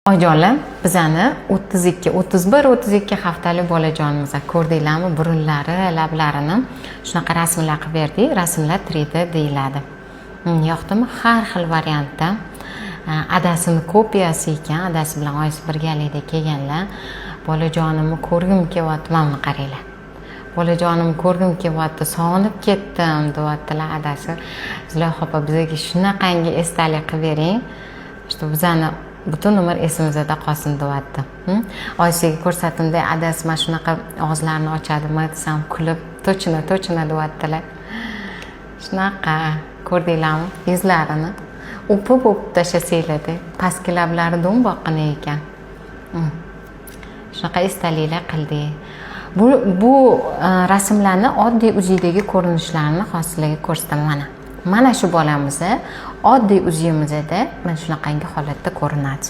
Oyijonim, bizani 32 haftalik bolajonimiz ko'rdinglarmi? Burunlari, lablarini shunaqa rasmlar qilib berdik. Rasmlar 3D deyiladi. Yoqdimi? Har xil variantda. Adasini kopiyasi ekan, adasi bilan oyisi birgalikda kelganlar. Bolajonimni ko'rgim kelyapti, mana qaranglar. Bolajonimni ko'rgim kelyapti, sog'inib ketdim, deyaptilar adasi. Ziloha opa, bizga shunaqangi esdalik qilib bering. Что bizani butun umr esimizda qolsin deyapti. Oyisiga ko'rsatdim-da, adasi mana shunaqa og'izlarini ochadimi desam, kulib, to'china deyaptilar. Shunaqa ko'rdinglarmi yuzlarini? O'pib tashlasanglar-da, pastki lablari do'mboqqina ekan. Shunaqa esdaliklar qildik. Bu rasmlarni oddiy uziydagi ko'rinishlarini hozirlarga ko'rsataman. Mana shu bolamiz oddiy uzimizda mana shunaqangi holatda ko'rinadi.